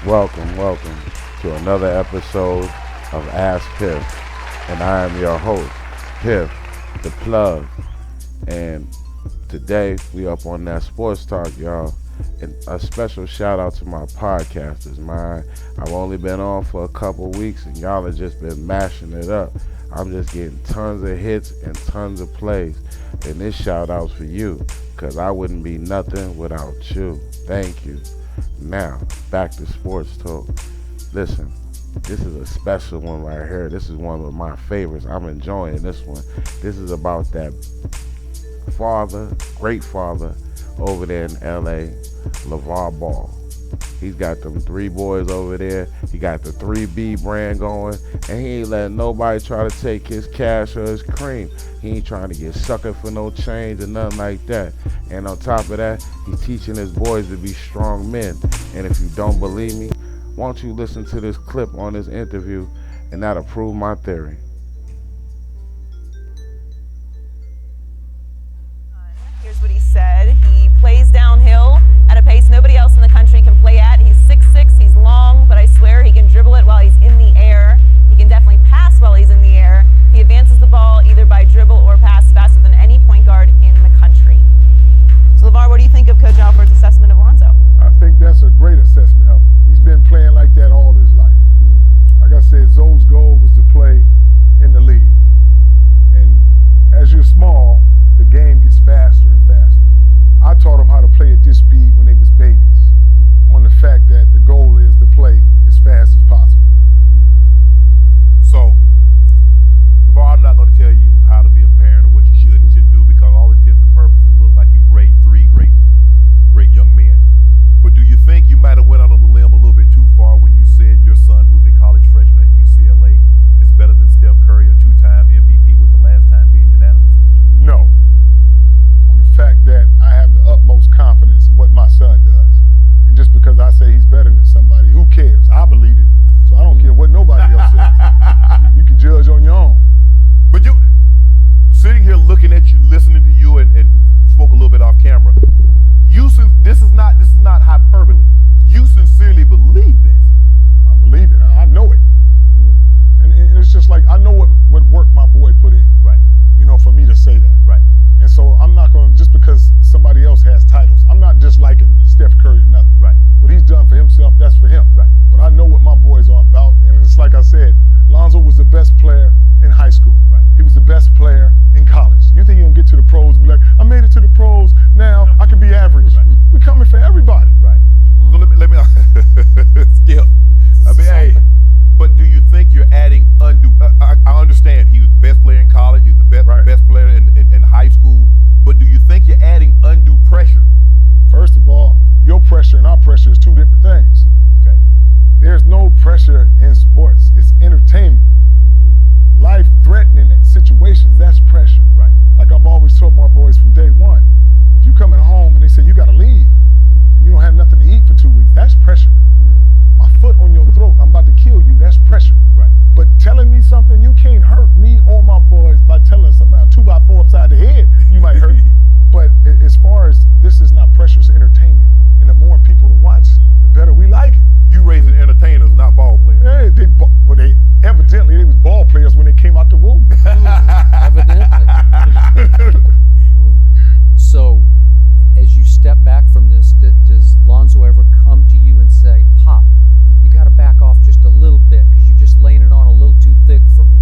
Welcome to another episode of Ask Phiff, and I am your host, Phiff, the plug. And today we up on that sports talk, y'all. And a special shout out to my podcasters, man. I've only been on for a couple weeks, and y'all have just been mashing it up. I'm just getting tons of hits and tons of plays. And this shout out's for you, because I wouldn't be nothing without you. Thank you. Now, back to sports talk. Listen, this is a special one right here. This is one of my favorites. I'm enjoying this one. This is about that father, great father, over there in LA, Lavar Ball. He's got them 3 boys over there. He got the 3B brand going, and he ain't letting nobody try to take his cash or his cream. He ain't trying to get suckered for no change or nothing like that. And on top of that, he's teaching his boys to be strong men. And if you don't believe me, why don't you listen to this clip on this interview, and that'll prove my theory. Here's what he said. He plays downhill at a pace nobody else in the country can play at. He's 6'6", he's long, but I swear he can dribble it while he's in the air. He can definitely pass while he's in the air. He advances the ball either by dribble or pass faster than any point guard in the country. So, LeVar, what do you think of Coach Alford's assessment of Lonzo? I think that's a great assessment of him. He's been playing like that all his life. Like I said, Zoe's goal was to play in the league. And as you're small, the game gets faster and faster. I taught them how to play at this speed when they was babies, on the fact that the goal is to play as fast as possible. So, LeVar, I'm not going to tell you how to be a parent or what you should and shouldn't do, because all intents and purposes look like you've raised 3 great young men. But do you think you might have went out on a limb a little bit too far when you said your son, who's a college freshman at UCLA, is better than Steph Curry, a 2-time MVP, with the last time being unanimous? No. On the fact that I have the utmost confidence in what my son does. And just because I say he's better than somebody, who cares? I believe it. So I don't care what nobody else says. You can judge on your own. But you, sitting here looking at you, listening to you, and spoke a little bit off camera, this is not hyperbole. You sincerely believe this. I believe it. I know it. And it's just like, I know what work my boy put in. Right. You know, for me to say that. Right. And so I'm not going to, just because somebody else has titles, I'm not just liking Steph Curry or nothing. Right. What he's done for himself, that's for him. Right. But I know what my boys are about. And it's like I said, Lonzo was the best player in high school. Right. He was the best player in college. You think he's going to get to the pros and be like, I made it to the pros, now I can be average. Right. We're coming for everybody. Right. So let me Skip. I mean, hey, but do you think you're adding undue? I understand he was the best player in college. He's the best player in high school. But do you think you're adding undue pressure? First of all, your pressure and our pressure is 2 different things. Okay. There's no pressure in sports. It's entertainment. Life-threatening situations, that's pressure. Right. Like I've always told my boys from day one, if you're coming home and they say you got to leave, and you don't have nothing to eat for 2 weeks, that's pressure. My foot on your throat, I'm about to kill you, that's pressure. Right. But telling me something, you can't hurt me or my boys by telling somebody, 2x4 upside the head, you might hurt. But as far as this is not pressure, it's entertainment. And the more people to watch, the better we like it. You raising entertainers, not ball players. Hey, they evidently they was ball players when they came out the room. Evidently. So, as you step back from this, does Lonzo ever come to you and say, Pop, you got to back off just a little bit because you're just laying it on a little too thick for me?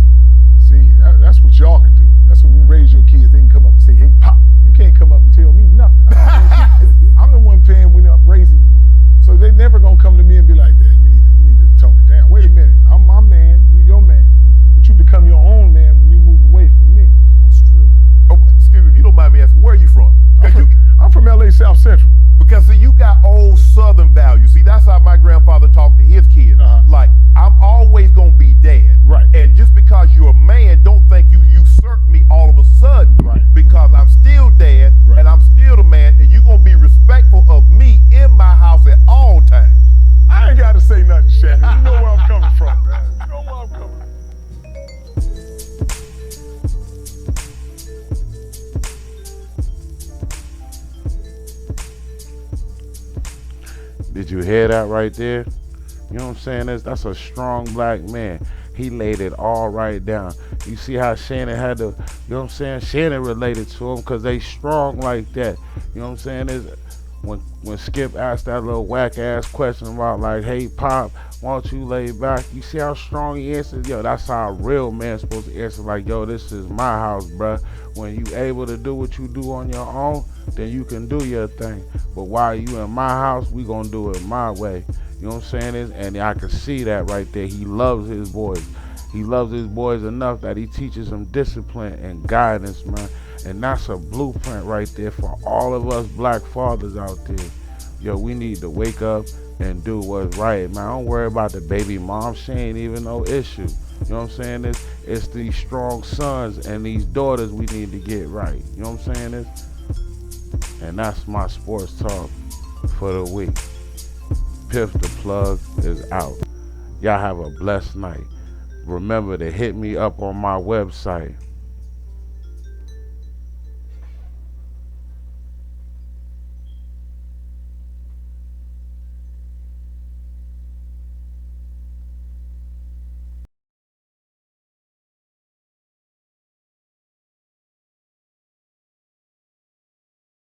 See, that's what y'all can do. That's when you raise your kids. They can come up and say, hey, Pop, you can't come up and tell me nothing. I'm the one paying when I'm raising you. So they never going to come to me and be like, Dad, you need to tone it down. Wait a minute. I'm my man. You're your man. But you become your own man when you move away from me. That's true. Oh, excuse me, if you don't mind me asking, where are you from? I'm from LA South Central. Because see, you got old Southern values. See, that's how my grandfather talked to his kids. Like, I'm always gonna be dad. Right. And just because you're a man, don't think you usurp me all of a sudden. Right. Because I'm still dad, Right. and I'm still the man, and you're gonna be respectful of me in my house at all times. I ain't got to say nothing, Shannon. You know where I'm coming from, man. You know where I'm coming from. Did you hear that right there? You know what I'm saying? That's a strong black man. He laid it all right down. You see how Shannon had to, you know what I'm saying? Shannon related to him because they strong like that. You know what I'm saying? When Skip asked that little whack ass question about like, hey Pop, why don't you lay back? You see how strong he answered? Yo, that's how a real man's supposed to answer. Like, yo, this is my house, bruh. When you able to do what you do on your own, then you can do your thing. But while you in my house, we gonna do it my way. You know what I'm saying? And I can see that right there. He loves his boys. He loves his boys enough that he teaches them discipline and guidance, man. And that's a blueprint right there for all of us black fathers out there. Yo, we need to wake up and do what's right, man. Don't worry about the baby mom. She ain't even no issue. You know what I'm saying? It's these strong sons and these daughters we need to get right. You know what I'm saying? And that's my sports talk for the week. Phiff the Plug is out. Y'all have a blessed night. Remember to hit me up on my website,